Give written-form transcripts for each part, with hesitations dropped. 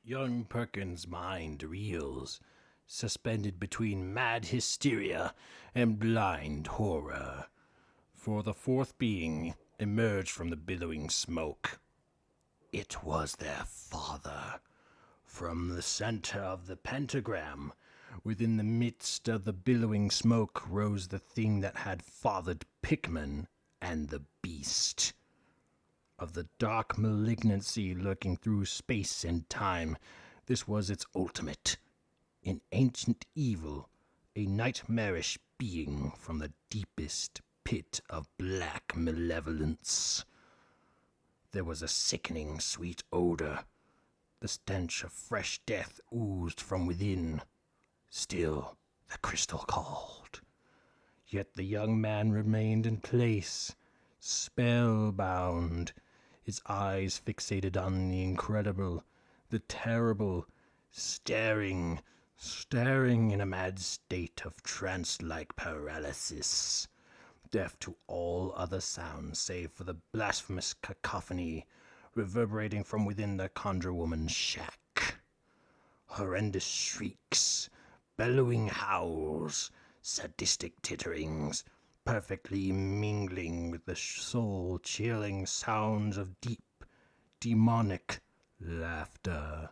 Young Perkins' mind reels, suspended between mad hysteria and blind horror. For the fourth being emerged from the billowing smoke. It was their father. From the center of the pentagram, within the midst of the billowing smoke, rose the thing that had fathered Pickman and the beast. Of the dark malignancy lurking through space and time, this was its ultimate. An ancient evil, a nightmarish being from the deepest pit of black malevolence. There was a sickening sweet odor. The stench of fresh death oozed from within. Still, the crystal called. Yet the young man remained in place, spellbound, his eyes fixated on the incredible, the terrible, staring in a mad state of trance-like paralysis, deaf to all other sounds save for the blasphemous cacophony reverberating from within the conjure woman's shack. Horrendous shrieks, bellowing howls, sadistic titterings, perfectly mingling with the soul-chilling sounds of deep, demonic laughter.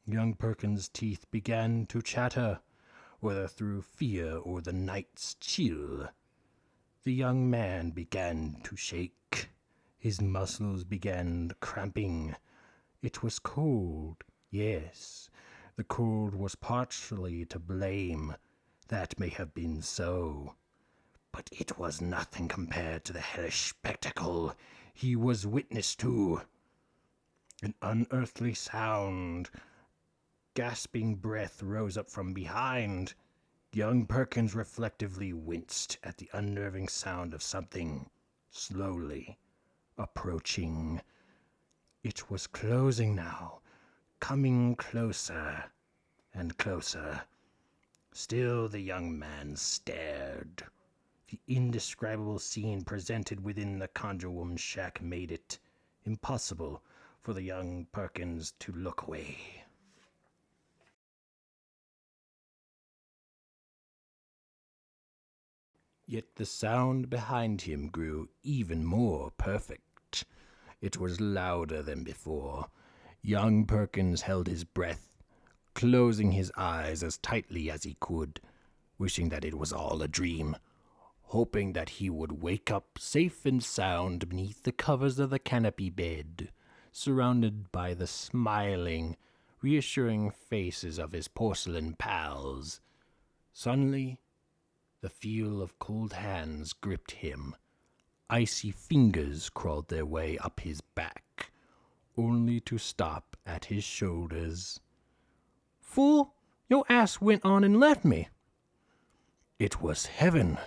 Young Perkins' teeth began to chatter, whether through fear or the night's chill. The young man began to shake. His muscles began cramping. It was cold, yes. The cold was partially to blame. That may have been so. But it was nothing compared to the hellish spectacle he was witness to. An unearthly sound, gasping breath rose up from behind. Young Perkins reflectively winced at the unnerving sound of something slowly approaching. It was closing now, coming closer and closer. Still the young man stared. The indescribable scene presented within the conjure woman's shack made it impossible for the young Perkins to look away. Yet the sound behind him grew even more perfect. It was louder than before. Young Perkins held his breath, closing his eyes as tightly as he could, wishing that it was all a dream, hoping that he would wake up safe and sound beneath the covers of the canopy bed, surrounded by the smiling, reassuring faces of his porcelain pals. Suddenly, the feel of cold hands gripped him. Icy fingers crawled their way up his back, only to stop at his shoulders. "Fool, your ass went on and left me." It was heaven.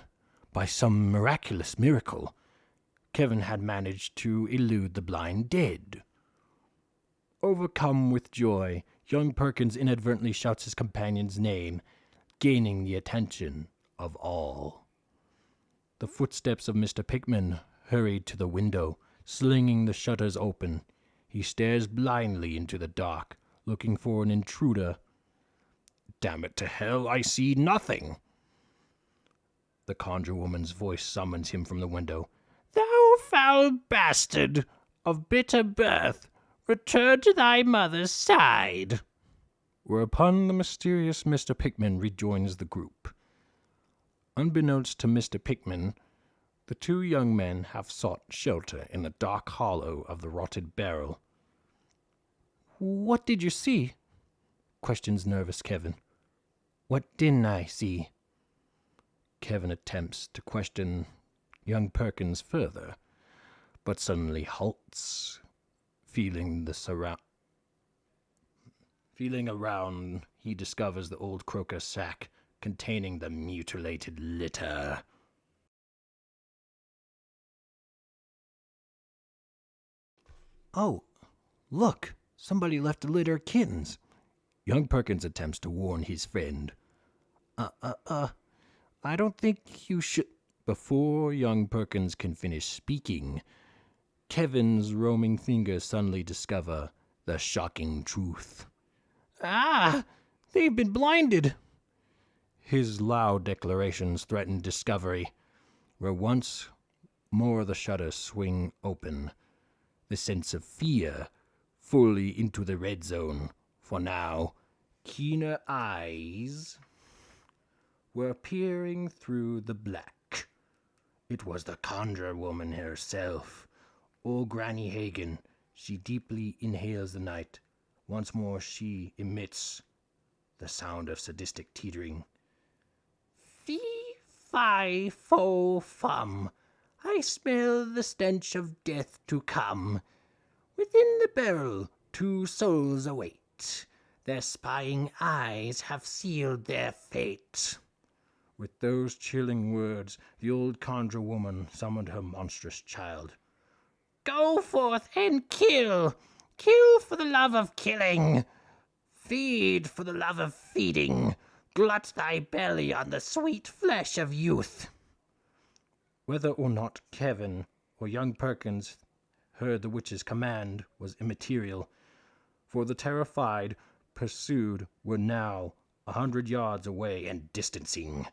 By some miraculous miracle, Kevin had managed to elude the blind dead. Overcome with joy, young Perkins inadvertently shouts his companion's name, gaining the attention of all. The footsteps of Mr. Pickman hurried to the window, slinging the shutters open. He stares blindly into the dark, looking for an intruder. "Damn it to hell, I see nothing." The conjure woman's voice summons him from the window. "Thou foul bastard of bitter birth, return to thy mother's side." Whereupon the mysterious Mr. Pickman rejoins the group. Unbeknownst to Mr. Pickman, the two young men have sought shelter in the dark hollow of the rotted barrel. "What did you see?" questions nervous Kevin. "What didn't I see?" Kevin attempts to question young Perkins further, but suddenly halts, feeling around, he discovers the old croaker sack containing the mutilated litter. "Oh, look, somebody left a litter of kittens." Young Perkins attempts to warn his friend. I don't think you should." Before young Perkins can finish speaking, Kevin's roaming fingers suddenly discover the shocking truth. Ah! They've been blinded! His loud declarations threatened discovery, where once more the shutters swing open, the sense of fear fully into the red zone, for now keener eyes were peering through the black. It was the conjure woman herself, old Granny Hagen. She deeply inhales the night. Once more she emits the sound of sadistic teetering. Fee, fi, fo, fum. I smell the stench of death to come. Within the barrel 2 souls await. Their spying eyes have sealed their fate. With those chilling words, the old conjure woman summoned her monstrous child. Go forth and kill! Kill for the love of killing! Feed for the love of feeding! Glut thy belly on the sweet flesh of youth! Whether or not Kevin or young Perkins heard the witch's command was immaterial, for the terrified pursued were now 100 yards away and distancing.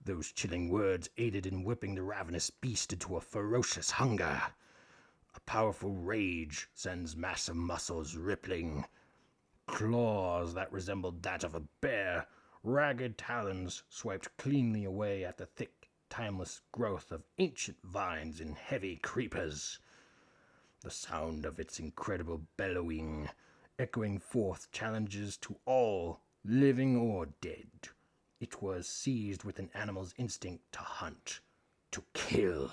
Those chilling words aided in whipping the ravenous beast into a ferocious hunger. A powerful rage sends massive muscles rippling. Claws that resembled that of a bear, ragged talons swiped cleanly away at the thick, timeless growth of ancient vines and heavy creepers. The sound of its incredible bellowing, echoing forth challenges to all, living or dead. It was seized with an animal's instinct to hunt, to kill.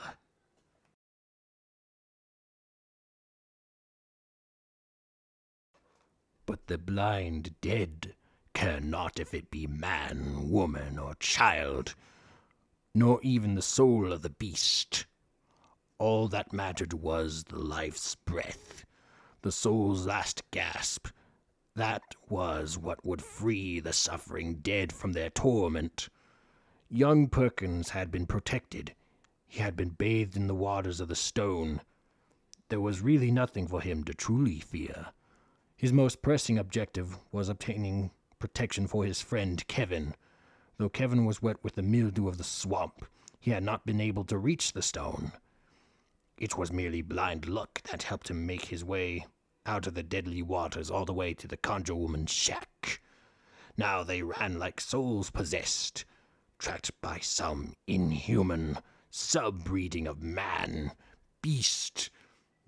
But the blind dead care not if it be man, woman, or child, nor even the soul of the beast. All that mattered was the life's breath, the soul's last gasp. That was what would free the suffering dead from their torment. Young Perkins had been protected. He had been bathed in the waters of the stone. There was really nothing for him to truly fear. His most pressing objective was obtaining protection for his friend Kevin. Though Kevin was wet with the mildew of the swamp, he had not been able to reach the stone. It was merely blind luck that helped him make his way out of the deadly waters all the way to the conjure woman's shack. Now they ran like souls possessed, tracked by some inhuman sub-breeding of man, beast,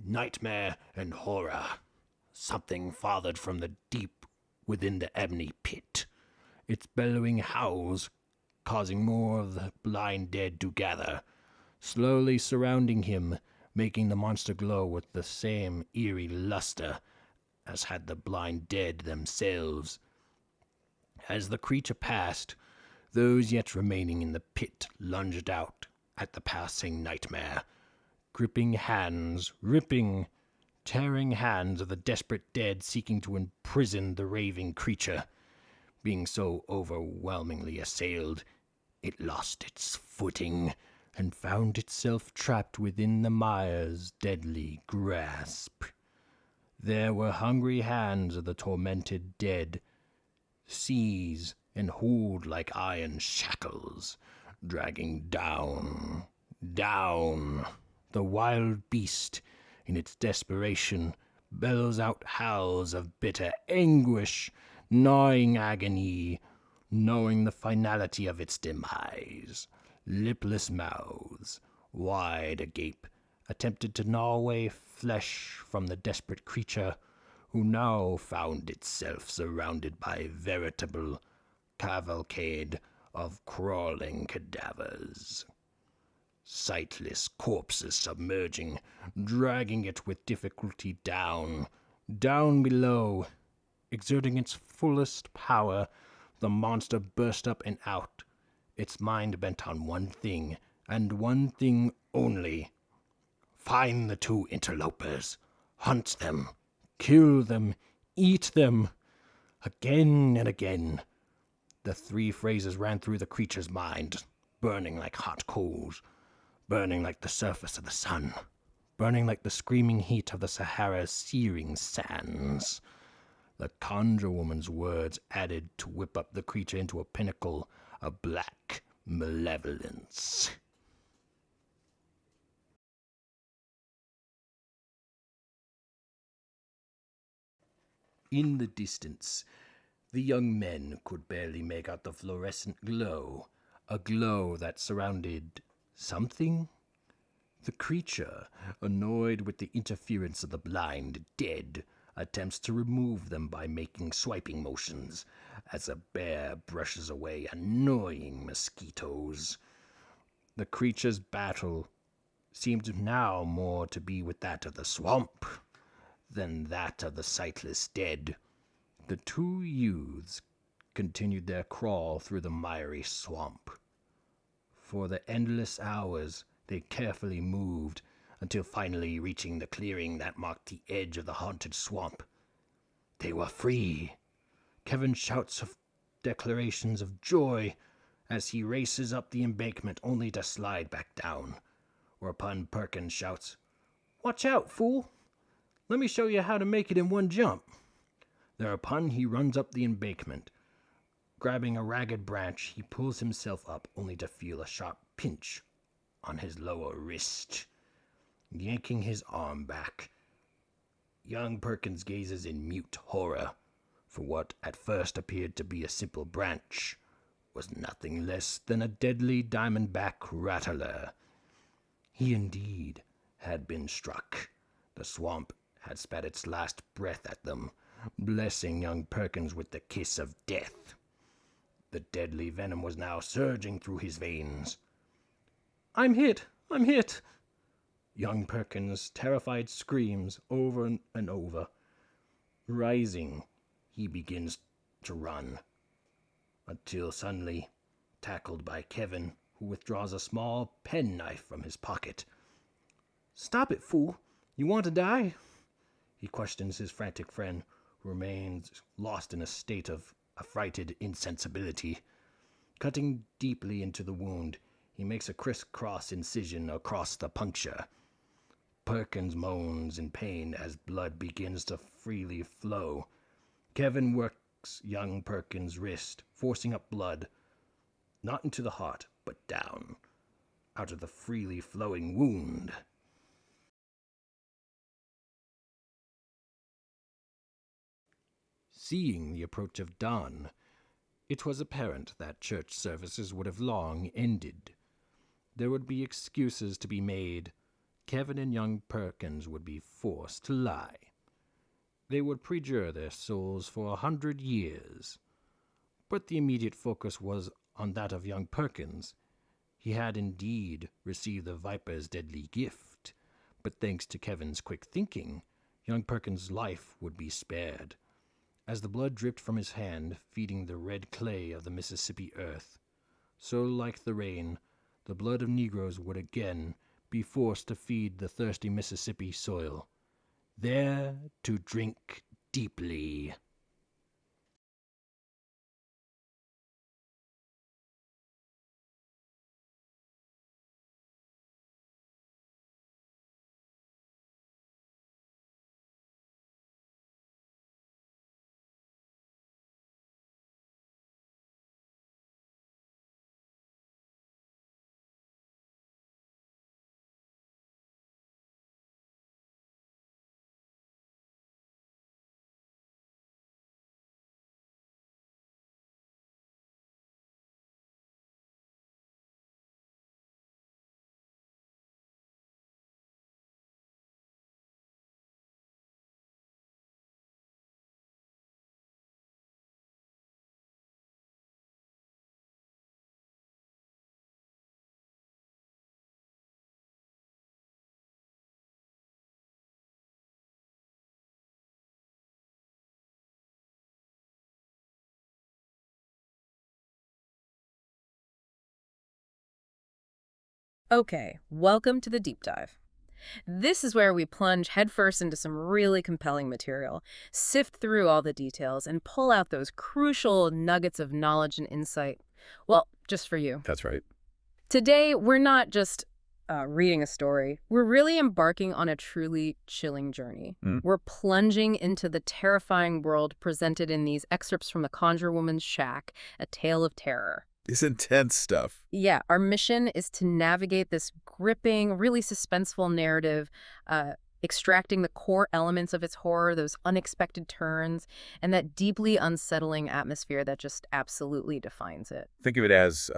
nightmare, and horror. Something fathered from the deep within the ebony pit, its bellowing howls causing more of the blind dead to gather, slowly surrounding him, making the monster glow with the same eerie luster as had the blind dead themselves. As the creature passed, those yet remaining in the pit lunged out at the passing nightmare, gripping hands, ripping, tearing hands of the desperate dead seeking to imprison the raving creature. Being so overwhelmingly assailed, it lost its footing and found itself trapped within the mire's deadly grasp. There were hungry hands of the tormented dead, seize and hold like iron shackles, dragging down, down. The wild beast, in its desperation, bellows out howls of bitter anguish, gnawing agony, knowing the finality of its demise. Lipless mouths, wide agape, attempted to gnaw away flesh from the desperate creature, who now found itself surrounded by a veritable cavalcade of crawling cadavers. Sightless corpses submerging, dragging it with difficulty down, down below. Exerting its fullest power, the monster burst up and out, its mind bent on one thing, and one thing only. Find the 2 interlopers, hunt them, kill them, eat them. Again and again, the 3 phrases ran through the creature's mind, burning like hot coals, burning like the surface of the sun, burning like the screaming heat of the Sahara's searing sands. The conjure woman's words added to whip up the creature into a pinnacle of black malevolence. In the distance, the young men could barely make out the fluorescent glow, a glow that surrounded something. The creature, annoyed with the interference of the blind dead, attempts to remove them by making swiping motions as a bear brushes away annoying mosquitoes. The creature's battle seemed now more to be with that of the swamp than that of the sightless dead. The two youths continued their crawl through the miry swamp. For the endless hours, they carefully moved until finally reaching the clearing that marked the edge of the haunted swamp. They were free. Kevin shouts of declarations of joy as he races up the embankment only to slide back down, whereupon Perkins shouts, "Watch out, fool! Let me show you how to make it in one jump." Thereupon he runs up the embankment. Grabbing a ragged branch, he pulls himself up only to feel a sharp pinch on his lower wrist. Yanking his arm back, young Perkins gazes in mute horror, for what at first appeared to be a simple branch was nothing less than a deadly diamondback rattler. He indeed had been struck. The swamp had spat its last breath at them, blessing young Perkins with the kiss of death. The deadly venom was now surging through his veins. "I'm hit! I'm hit!" Young Perkins' terrified screams over and over. Rising, he begins to run, until suddenly tackled by Kevin, who withdraws a small penknife from his pocket. "Stop it, fool! You want to die?" He questions his frantic friend, who remains lost in a state of affrighted insensibility. Cutting deeply into the wound, he makes a criss-cross incision across the puncture. Perkins moans in pain as blood begins to freely flow. Kevin works young Perkins' wrist, forcing up blood, not into the heart, but down, out of the freely flowing wound. Seeing the approach of dawn, it was apparent that church services would have long ended. There would be excuses to be made. Kevin and young Perkins would be forced to lie. They would perjure their souls for 100 years. But the immediate focus was on that of young Perkins. He had indeed received the Viper's deadly gift, but thanks to Kevin's quick thinking, young Perkins' life would be spared. As the blood dripped from his hand, feeding the red clay of the Mississippi earth, so like the rain, the blood of Negroes would again be forced to feed the thirsty Mississippi soil, there to drink deeply. Okay, welcome to the deep dive. This is where we plunge headfirst into some really compelling material, sift through all the details, and pull out those crucial nuggets of knowledge and insight. Well, just for you. That's right. Today, we're not just reading a story, we're really embarking on a truly chilling journey. We're plunging into the terrifying world presented in these excerpts from The Conjure Woman's Shack, A Tale of Terror. It's intense stuff. Yeah, our mission is to navigate this gripping, really suspenseful narrative, extracting the core elements of its horror, those unexpected turns, and that deeply unsettling atmosphere that just absolutely defines it. Think of it as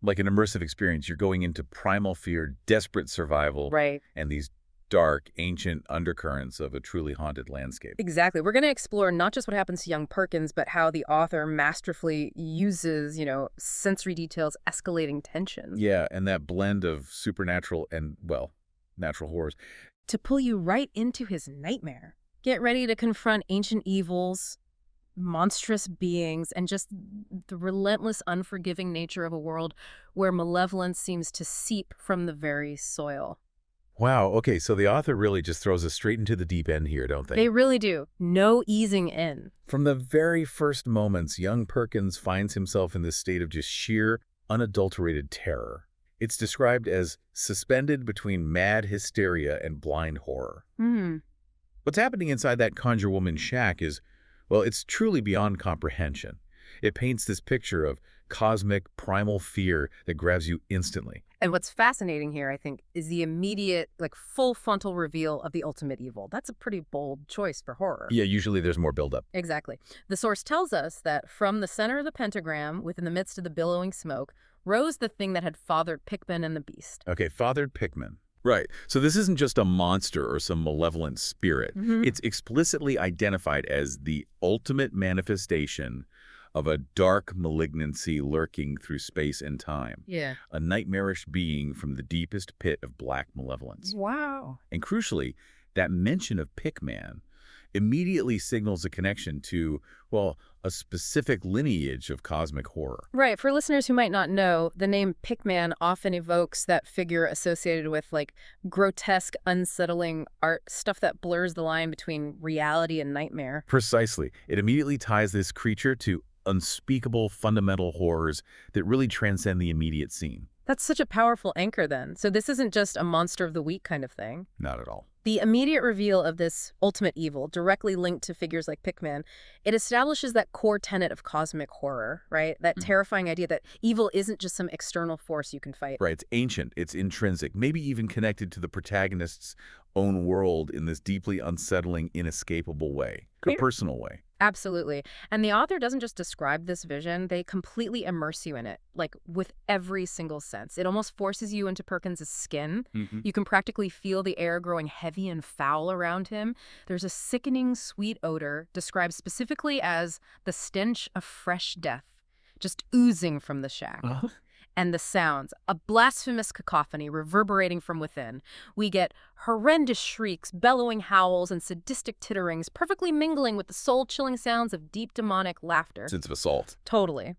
like an immersive experience. You're going into primal fear, desperate survival, Right. and these dark, ancient undercurrents of a truly haunted landscape. Exactly. We're going to explore not just what happens to young Perkins, but how the author masterfully uses, sensory details, escalating tensions. Yeah, and that blend of supernatural and, well, natural horrors. To pull you right into his nightmare. Get ready to confront ancient evils, monstrous beings, and just the relentless, unforgiving nature of a world where malevolence seems to seep from the very soil. Wow, okay, so the author really just throws us straight into the deep end here, don't they? They really do. No easing in. From the very first moments, young Perkins finds himself in this state of just sheer, unadulterated terror. It's described as suspended between mad hysteria and blind horror. What's happening inside that Conjure Woman's shack is, well, it's truly beyond comprehension. It paints this picture of cosmic, primal fear that grabs you instantly. And what's fascinating here, I think, is the immediate, full frontal reveal of the ultimate evil. That's a pretty bold choice for horror. Yeah, usually there's more buildup. Exactly. The source tells us that from the center of the pentagram, within the midst of the billowing smoke, rose the thing that had fathered Pickman and the beast. Okay, fathered Pickman. Right. So this isn't just a monster or some malevolent spirit. It's explicitly identified as the ultimate manifestation of a dark malignancy lurking through space and time. Yeah. A nightmarish being from the deepest pit of black malevolence. Wow. And crucially, that mention of Pickman immediately signals a connection to, well, a specific lineage of cosmic horror. Right. For listeners who might not know, the name Pickman often evokes that figure associated with grotesque, unsettling art, stuff that blurs the line between reality and nightmare. Precisely. It immediately ties this creature to unspeakable fundamental horrors that really transcend the immediate scene. That's such a powerful anchor then. So this isn't just a monster of the week kind of thing. Not at all. The immediate reveal of this ultimate evil, directly linked to figures like Pickman, it establishes that core tenet of cosmic horror, right? That terrifying idea that evil isn't just some external force you can fight. Right, it's ancient, it's intrinsic, maybe even connected to the protagonist's own world in this deeply unsettling, inescapable way, a personal way. Absolutely. And the author doesn't just describe this vision, they completely immerse you in it, with every single sense. It almost forces you into Perkins' skin. You can practically feel the air growing heavy and foul around him. There's a sickening sweet odor described specifically as the stench of fresh death, just oozing from the shack. And the sounds, a blasphemous cacophony reverberating from within. We get horrendous shrieks, bellowing howls, and sadistic titterings, perfectly mingling with the soul-chilling sounds of deep demonic laughter. Sense of assault. Totally.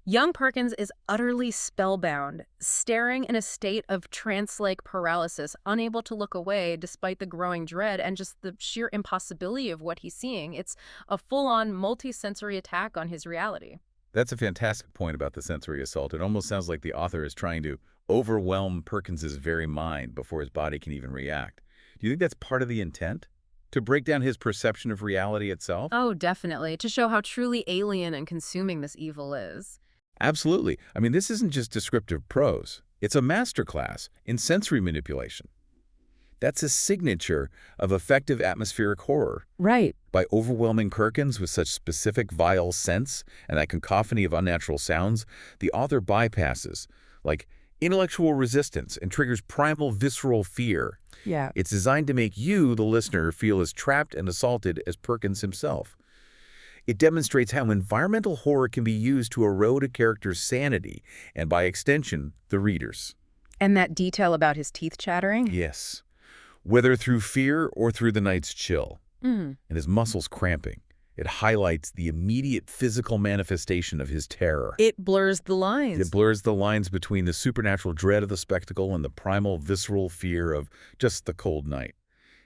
Young Perkins is utterly spellbound, staring in a state of trance-like paralysis, unable to look away despite the growing dread and just the sheer impossibility of what he's seeing. It's a full-on multi-sensory attack on his reality. That's a fantastic point about the sensory assault. It almost sounds like the author is trying to overwhelm Perkins's very mind before his body can even react. Do you think that's part of the intent? To break down his perception of reality itself? Oh, definitely. To show how truly alien and consuming this evil is. Absolutely. I mean, this isn't just descriptive prose. It's a masterclass in sensory manipulation. That's a signature of effective atmospheric horror. Right. By overwhelming Perkins with such specific vile scents and that cacophony of unnatural sounds, the author bypasses, intellectual resistance and triggers primal visceral fear. Yeah. It's designed to make you, the listener, feel as trapped and assaulted as Perkins himself. It demonstrates how environmental horror can be used to erode a character's sanity and, by extension, the reader's. And that detail about his teeth chattering? Yes. Whether through fear or through the night's chill, and his muscles cramping, it highlights the immediate physical manifestation of his terror. It blurs the lines. It blurs the lines between the supernatural dread of the spectacle and the primal, visceral fear of just the cold night.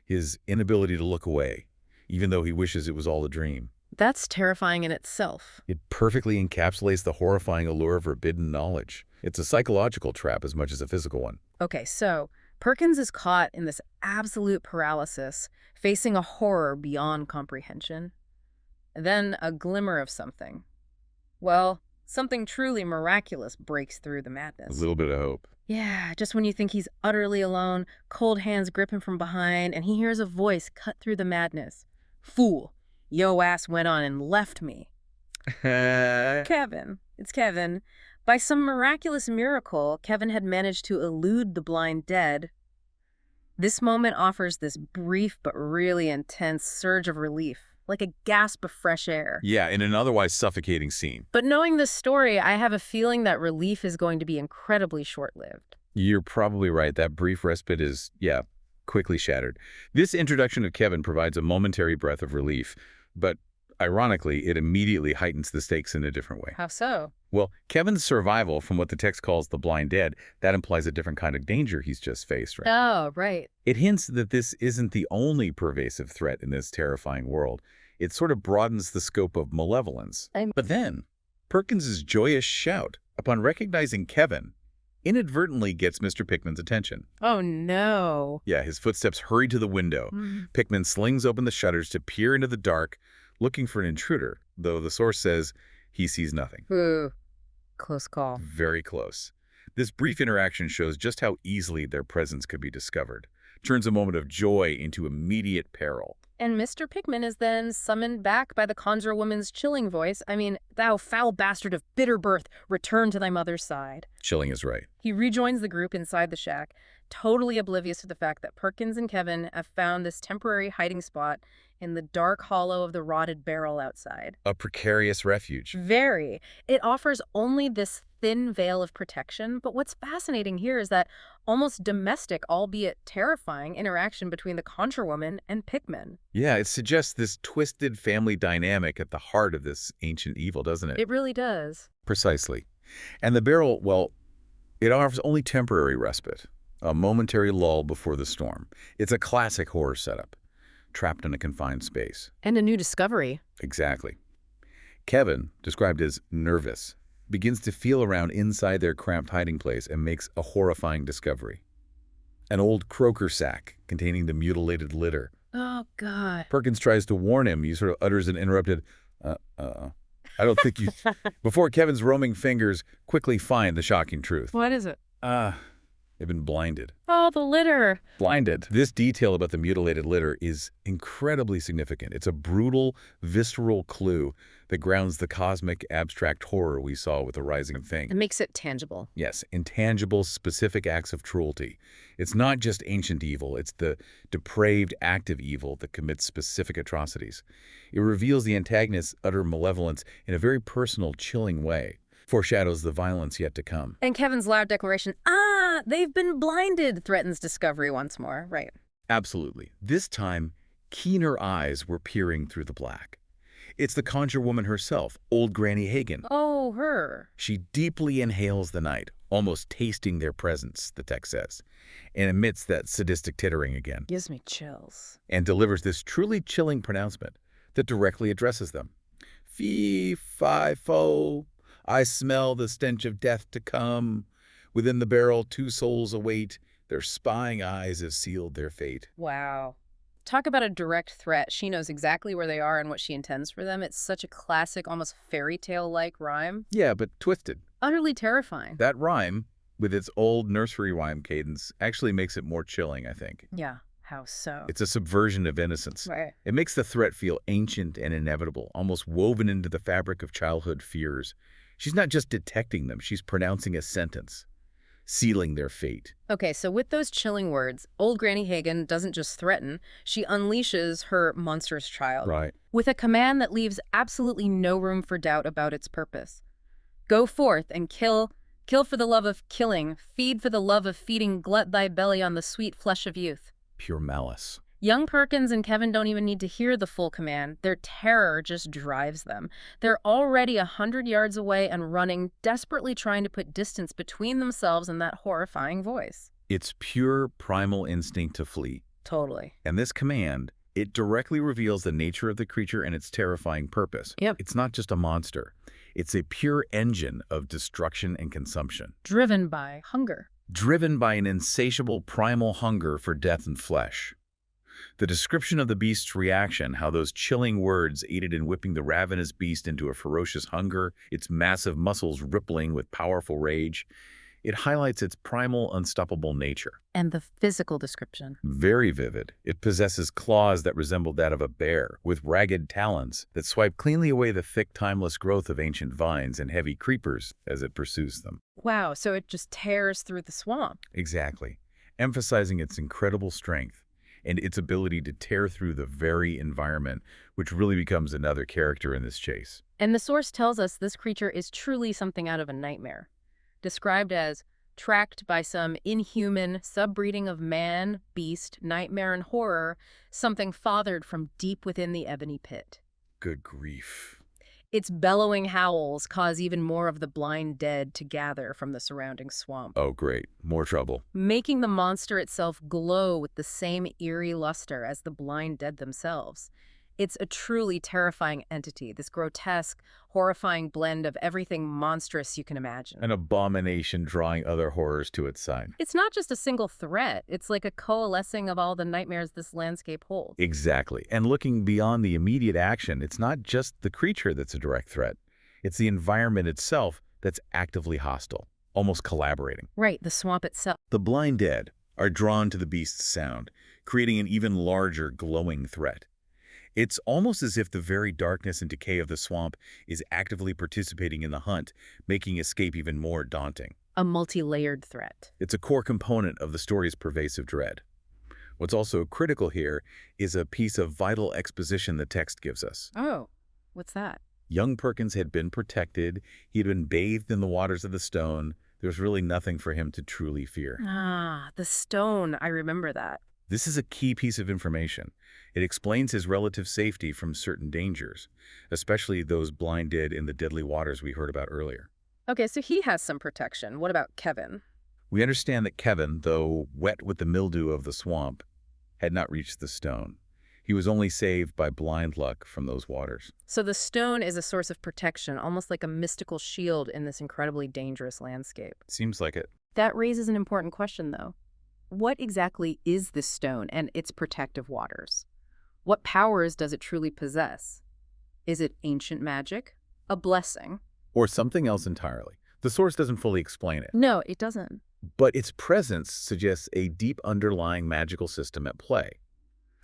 His inability to look away, even though he wishes it was all a dream. That's terrifying in itself. It perfectly encapsulates the horrifying allure of forbidden knowledge. It's a psychological trap as much as a physical one. Okay, so Perkins is caught in this absolute paralysis, facing a horror beyond comprehension. Then a glimmer of something. Well, something truly miraculous breaks through the A madness. little bit of hope. Yeah, just when you think he's utterly alone, cold hands grip him from behind, and he hears a voice cut through the madness. "Fool, yo ass went on and left me." Kevin. It's Kevin. By some miraculous miracle, Kevin had managed to elude the blind dead. This moment offers this brief but really intense surge of relief, like a gasp of fresh air. Yeah, in an otherwise suffocating scene. But knowing this story, I have a feeling that relief is going to be incredibly short-lived. You're probably right. That brief respite is, quickly shattered. This introduction of Kevin provides a momentary breath of relief, but ironically, it immediately heightens the stakes in a different way. How so? Well, Kevin's survival from what the text calls the blind dead, that implies a different kind of danger he's just faced, right? Oh, right. It hints that this isn't the only pervasive threat in this terrifying world. It sort of broadens the scope of malevolence. But then, Perkins's joyous shout, upon recognizing Kevin, inadvertently gets Mr. Pickman's attention. Oh, no. Yeah, his footsteps hurry to the window. Pickman slings open the shutters to peer into the dark, looking for an intruder, though the source says he sees nothing. Ooh, close call. Very close. This brief interaction shows just how easily their presence could be discovered, turns a moment of joy into immediate peril. And Mr. Pickman is then summoned back by the conjure woman's chilling voice. I mean, "Thou foul bastard of bitter birth, return to thy mother's side." Chilling is right. He rejoins the group inside the shack, totally oblivious to the fact that Perkins and Kevin have found this temporary hiding spot in the dark hollow of the rotted barrel outside. A precarious refuge. Very. It offers only this thin veil of protection, but what's fascinating here is that almost domestic, albeit terrifying, interaction between the conjure woman and Pickman. Yeah, it suggests this twisted family dynamic at the heart of this ancient evil, doesn't it? It really does. Precisely. And the barrel, well, it offers only temporary respite, a momentary lull before the storm. It's a classic horror setup, trapped in a confined space. And a new discovery. Exactly. Kevin, described as nervous, begins to feel around inside their cramped hiding place and makes a horrifying discovery. An old croaker sack containing the mutilated litter. Oh, God. Perkins tries to warn him. He sort of utters an interrupted, I don't think you... Before Kevin's roaming fingers quickly find the shocking truth. What is it? They've been blinded. Oh, the litter. Blinded. This detail about the mutilated litter is incredibly significant. It's a brutal, visceral clue that grounds the cosmic, abstract horror we saw with the rising thing. It makes it tangible. Yes, intangible, specific acts of cruelty. It's not just ancient evil, it's the depraved, active evil that commits specific atrocities. It reveals the antagonist's utter malevolence in a very personal, chilling way. Foreshadows the violence yet to come. And Kevin's loud declaration, they've been blinded, threatens discovery once more. Right. Absolutely. This time, keener eyes were peering through the black. It's the conjure woman herself, old Granny Hagen. Oh, her. She deeply inhales the night, almost tasting their presence, the text says, and emits that sadistic tittering again. Gives me chills. And delivers this truly chilling pronouncement that directly addresses them. Fee, fi, fo, I smell the stench of death to come. Within the barrel, two souls await. Their spying eyes have sealed their fate. Wow. Talk about a direct threat. She knows exactly where they are and what she intends for them. It's such a classic, almost fairy tale-like rhyme. Yeah, but twisted. Utterly terrifying. That rhyme, with its old nursery rhyme cadence, actually makes it more chilling, I think. Yeah, how so? It's a subversion of innocence. Right. It makes the threat feel ancient and inevitable, almost woven into the fabric of childhood fears. She's not just detecting them, she's pronouncing a sentence, sealing their fate. Okay, so with those chilling words, old Granny Hagen doesn't just threaten, she unleashes her monstrous child. Right. With a command that leaves absolutely no room for doubt about its purpose. Go forth and kill for the love of killing, feed for the love of feeding, glut thy belly on the sweet flesh of youth. Pure malice. Young Perkins and Kevin don't even need to hear the full command. Their terror just drives them. They're already 100 yards away and running, desperately trying to put distance between themselves and that horrifying voice. It's pure primal instinct to flee. Totally. And this command, It directly reveals the nature of the creature and its terrifying purpose. Yep. It's not just a monster. It's a pure engine of destruction and consumption, Driven by hunger. driven by an insatiable primal hunger for death and flesh. The description of the beast's reaction, how those chilling words aided in whipping the ravenous beast into a ferocious hunger, its massive muscles rippling with powerful rage, it highlights its primal, unstoppable nature. And the physical description. Very vivid. It possesses claws that resemble that of a bear, with ragged talons that swipe cleanly away the thick, timeless growth of ancient vines and heavy creepers as it pursues them. Wow, so it just tears through the swamp. Exactly, emphasizing its incredible strength and its ability to tear through the very environment, which really becomes another character in this chase. And the source tells us this creature is truly something out of a nightmare. Described as tracked by some inhuman subbreeding of man, beast, nightmare, and horror, something fathered from deep within the ebony pit. Good grief. Its bellowing howls cause even more of the blind dead to gather from the surrounding swamp, Oh, great. More trouble. making the monster itself glow with the same eerie luster as the blind dead themselves. It's a truly terrifying entity, this grotesque, horrifying blend of everything monstrous you can imagine. An abomination drawing other horrors to its side. It's not just a single threat. It's like a coalescing of all the nightmares this landscape holds. Exactly. And looking beyond the immediate action, it's not just the creature that's a direct threat. It's the environment itself that's actively hostile, almost collaborating. Right, the swamp itself. The blind dead are drawn to the beast's sound, creating an even larger glowing threat. It's almost as if the very darkness and decay of the swamp is actively participating in the hunt, making escape even more daunting. A multi-layered threat. It's a core component of the story's pervasive dread. What's also critical here is a piece of vital exposition the text gives us. Oh, what's that? Young Perkins had been protected, he had been bathed in the waters of the stone. There was really nothing for him to truly fear. Ah, the stone. I remember that. This is a key piece of information. It explains his relative safety from certain dangers, especially those blinded in the deadly waters we heard about earlier. Okay, so he has some protection. What about Kevin? We understand that Kevin, though wet with the mildew of the swamp, had not reached the stone. He was only saved by blind luck from those waters. So the stone is a source of protection, almost like a mystical shield in this incredibly dangerous landscape. Seems like it. That raises an important question, though. What exactly is this stone and its protective waters? What powers does it truly possess? Is it ancient magic? A blessing? Or something else entirely. The source doesn't fully explain it. No, it doesn't. But its presence suggests a deep underlying magical system at play.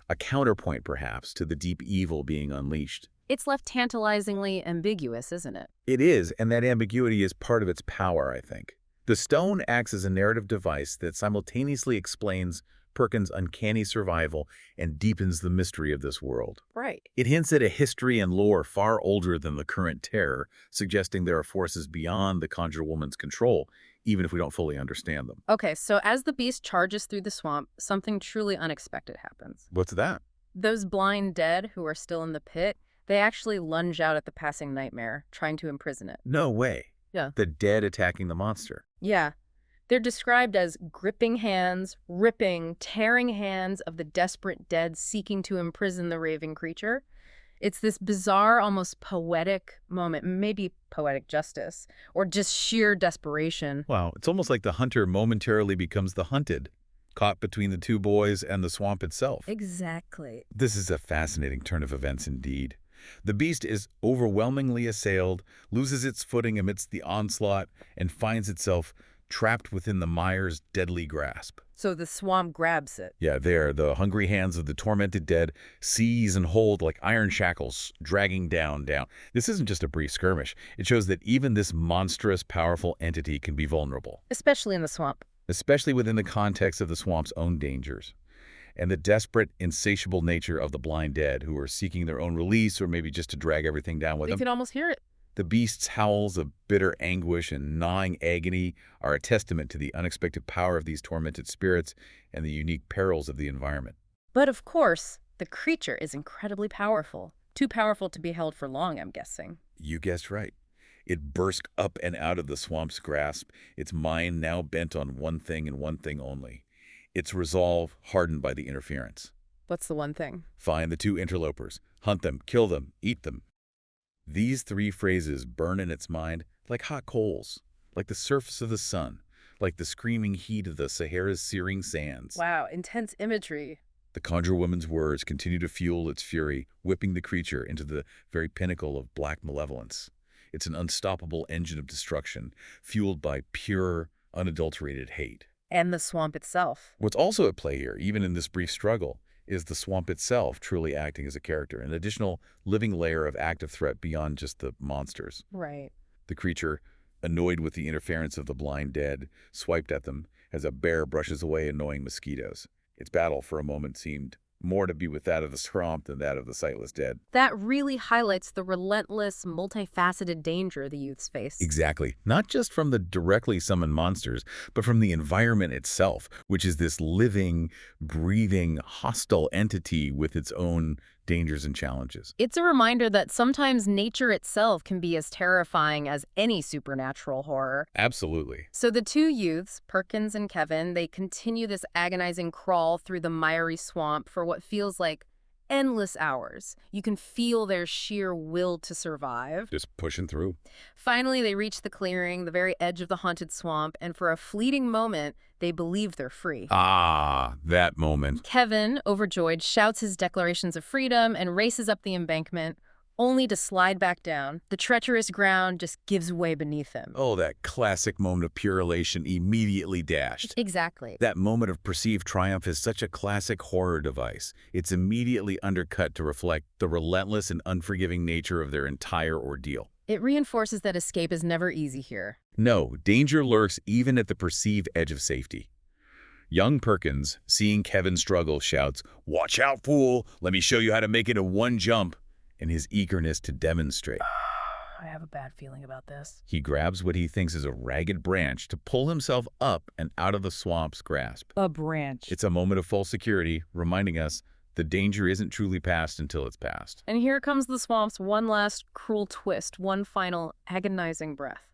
A counterpoint, perhaps, to the deep evil being unleashed. It's left tantalizingly ambiguous, isn't it? It is, and that ambiguity is part of its power, I think. The stone acts as a narrative device that simultaneously explains Perkins' uncanny survival and deepens the mystery of this world. Right. It hints at a history and lore far older than the current terror, suggesting there are forces beyond the Conjure Woman's control, even if we don't fully understand them. Okay, so as the beast charges through the swamp, something truly unexpected happens. What's that? Those blind dead who are still in the pit, they actually lunge out at the passing nightmare, trying to imprison it. No way. Yeah. The dead attacking the monster. Yeah. They're described as gripping hands, ripping, tearing hands of the desperate dead seeking to imprison the raving creature. It's this bizarre, almost poetic moment, maybe poetic justice, or just sheer desperation. Wow, it's almost like the hunter momentarily becomes the hunted, caught between the two boys and the swamp itself. Exactly. This is a fascinating turn of events indeed. The beast is overwhelmingly assailed, loses its footing amidst the onslaught, and finds itself trapped within the mire's deadly grasp. So the swamp grabs it. Yeah, there, the hungry hands of the tormented dead seize and hold like iron shackles, dragging down. This isn't just a brief skirmish. It shows that even this monstrous, powerful entity can be vulnerable, Especially in the swamp. especially within the context of the swamp's own dangers. And the desperate, insatiable nature of the blind dead who are seeking their own release or maybe just to drag everything down with You them. can almost hear it. The beast's howls of bitter anguish and gnawing agony are a testament to the unexpected power of these tormented spirits and the unique perils of the environment. But of course, the creature is incredibly powerful. Too powerful to be held for long, I'm guessing. You guessed right. It burst up and out of the swamp's grasp, its mind now bent on one thing and one thing only. Its resolve hardened by the interference. What's the one thing? Find the two interlopers. Hunt them, kill them, eat them. These three phrases burn in its mind like hot coals, like the surface of the sun, like the screaming heat of the Sahara's searing sands. Wow, intense imagery. The conjure woman's words continue to fuel its fury, whipping the creature into the very pinnacle of black malevolence. It's an unstoppable engine of destruction, fueled by pure, unadulterated hate. And the swamp itself. What's also at play here, even in this brief struggle, is the swamp itself truly acting as a character, an additional living layer of active threat beyond just the monsters. Right. The creature, annoyed with the interference of the blind dead, swiped at them as a bear brushes away annoying mosquitoes. Its battle for a moment seemed more to be with that of the swamp than that of the sightless dead. That really highlights the relentless, multifaceted danger the youths face. Exactly. Not just from the directly summoned monsters, but from the environment itself, which is this living, breathing, hostile entity with its own dangers and challenges. It's a reminder that sometimes nature itself can be as terrifying as any supernatural horror. Absolutely. So the two youths, Perkins and Kevin, they continue this agonizing crawl through the miry swamp for what feels like endless hours. You can feel their sheer will to survive. Just pushing through. Finally, they reach the clearing, the very edge of the haunted swamp, and for a fleeting moment, they believe they're free. Ah, that moment. Kevin, overjoyed, shouts his declarations of freedom and races up the embankment, only to slide back down. The treacherous ground just gives way beneath him. Oh, that classic moment of pure elation, immediately dashed. Exactly. That moment of perceived triumph is such a classic horror device. It's immediately undercut to reflect the relentless and unforgiving nature of their entire ordeal. It reinforces that escape is never easy here. No, danger lurks even at the perceived edge of safety. Young Perkins, seeing Kevin struggle, shouts, "Watch out, fool! Let me show you how to make it in one jump!" In his eagerness to demonstrate. I have a bad feeling about this. He grabs what he thinks is a ragged branch to pull himself up and out of the swamp's grasp. A branch. It's a moment of false security, reminding us the danger isn't truly past until it's past. And here comes the swamp's one last cruel twist, one final agonizing breath.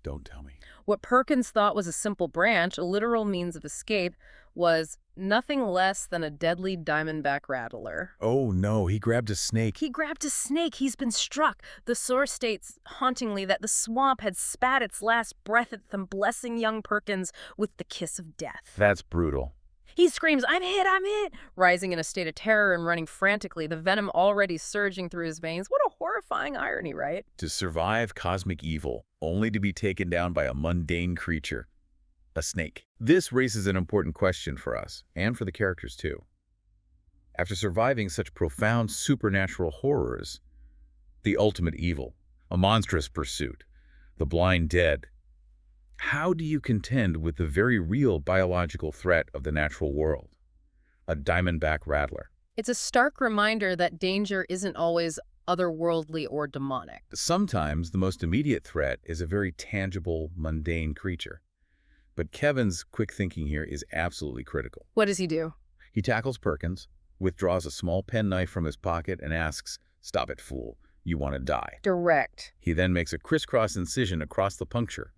Don't tell me. What Perkins thought was a simple branch, a literal means of escape, was nothing less than a deadly diamondback rattler. Oh no, he grabbed a snake. He grabbed a snake. He's been struck. The source states hauntingly that the swamp had spat its last breath at them, blessing young Perkins with the kiss of death. That's brutal. He screams, I'm hit, rising in a state of terror and running frantically, the venom already surging through his veins. What a horrifying irony, right? To survive cosmic evil, only to be taken down by a mundane creature. A snake. This raises an important question for us, and for the characters too. After surviving such profound supernatural horrors, the ultimate evil, a monstrous pursuit, the blind dead, how do you contend with the very real biological threat of the natural world? A diamondback rattler. It's a stark reminder that danger isn't always otherworldly or demonic. Sometimes the most immediate threat is a very tangible, mundane creature. But Kevin's quick thinking here is absolutely critical. What does he do? He tackles Perkins, withdraws a small penknife from his pocket, and asks, "Stop it, fool. You want to die." Direct. He then makes a crisscross incision across the puncture,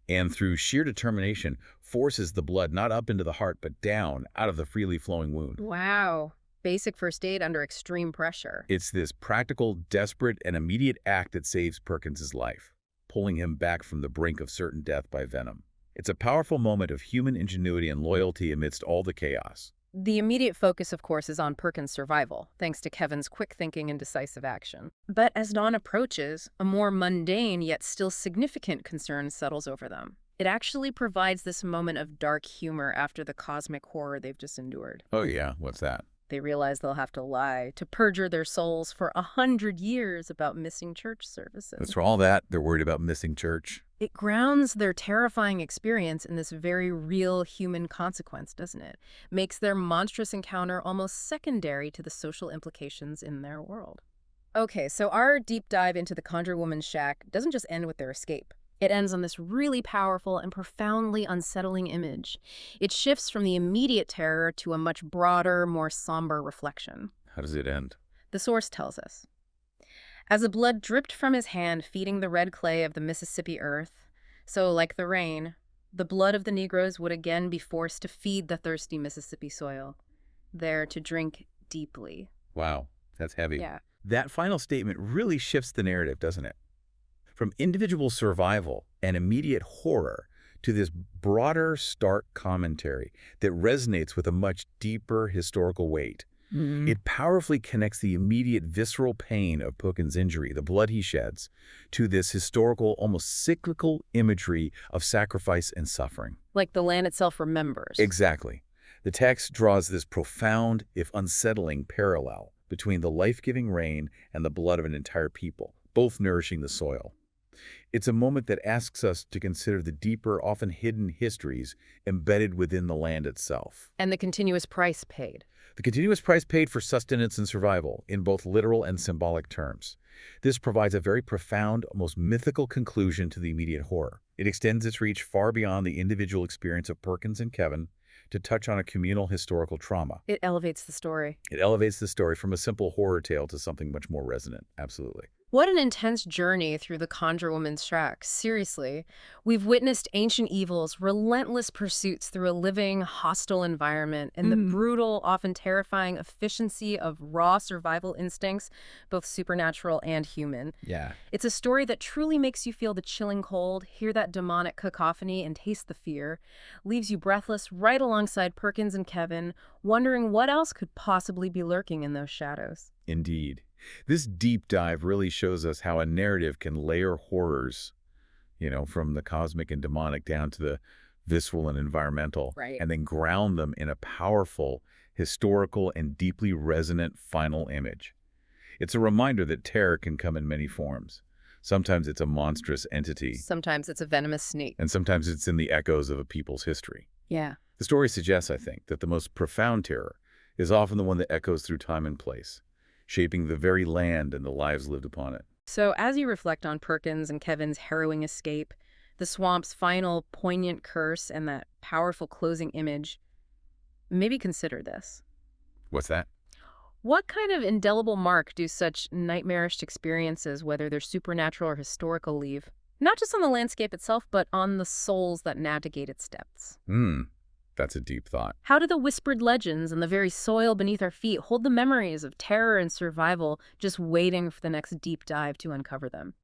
and through sheer determination, forces the blood not up into the heart, but down out of the freely flowing wound. Wow. Basic first aid under extreme pressure. It's this practical, desperate, and immediate act that saves Perkins' life, pulling him back from the brink of certain death by venom. It's a powerful moment of human ingenuity and loyalty amidst all the chaos. The immediate focus, of course, is on Perkins' survival, thanks to Kevin's quick thinking and decisive action. But as dawn approaches, a more mundane yet still significant concern settles over them. It actually provides this moment of dark humor after the cosmic horror they've just endured. Oh yeah, what's that? They realize they'll have to lie to perjure their souls for 100 years about missing church services. That's for all that, they're worried about missing church. It grounds their terrifying experience in this very real human consequence, doesn't it? Makes their monstrous encounter almost secondary to the social implications in their world. Okay, so our deep dive into the Conjure Woman's shack doesn't just end with their escape. It ends on this really powerful and profoundly unsettling image. It shifts from the immediate terror to a much broader, more somber reflection. How does it end? The source tells us. As the blood dripped from his hand, feeding the red clay of the Mississippi earth, so, like the rain, the blood of the Negroes would again be forced to feed the thirsty Mississippi soil, there to drink deeply. Wow, that's heavy. Yeah. That final statement really shifts the narrative, doesn't it? From individual survival and immediate horror to this broader, stark commentary that resonates with a much deeper historical weight. It powerfully connects the immediate visceral pain of Puckin's injury, the blood he sheds, to this historical, almost cyclical imagery of sacrifice and suffering. Like the land itself remembers. Exactly. The text draws this profound, if unsettling, parallel between the life-giving rain and the blood of an entire people, both nourishing the soil. It's a moment that asks us to consider the deeper, often hidden histories embedded within the land itself. And the continuous price paid. The continuous price paid for sustenance and survival in both literal and symbolic terms. This provides a very profound, almost mythical conclusion to the immediate horror. It extends its reach far beyond the individual experience of Perkins and Kevin to touch on a communal historical trauma. It elevates the story. It elevates the story from a simple horror tale to something much more resonant. Absolutely. What an intense journey through the Conjure Woman's tracks. Seriously. We've witnessed ancient evils, relentless pursuits through a living, hostile environment, and the brutal, often terrifying efficiency of raw survival instincts, both supernatural and human. Yeah. It's a story that truly makes you feel the chilling cold, hear that demonic cacophony, and taste the fear. Leaves you breathless right alongside Perkins and Kevin, wondering what else could possibly be lurking in those shadows. Indeed. This deep dive really shows us how a narrative can layer horrors, from the cosmic and demonic down to the visceral and environmental, Right. and then ground them in a powerful, historical, and deeply resonant final image. It's a reminder that terror can come in many forms. Sometimes it's a monstrous entity, Sometimes it's a venomous snake. and sometimes it's in the echoes of a people's history. Yeah. The story suggests, I think, that the most profound terror is often the one that echoes through time and place, shaping the very land and the lives lived upon it. So as you reflect on Perkins and Kevin's harrowing escape, the swamp's final poignant curse, and that powerful closing image, maybe consider this. What's that? What kind of indelible mark do such nightmarish experiences, whether they're supernatural or historical, leave? Not just on the landscape itself, but on the souls that navigate its depths. That's a deep thought. How do the whispered legends and the very soil beneath our feet hold the memories of terror and survival, just waiting for the next deep dive to uncover them?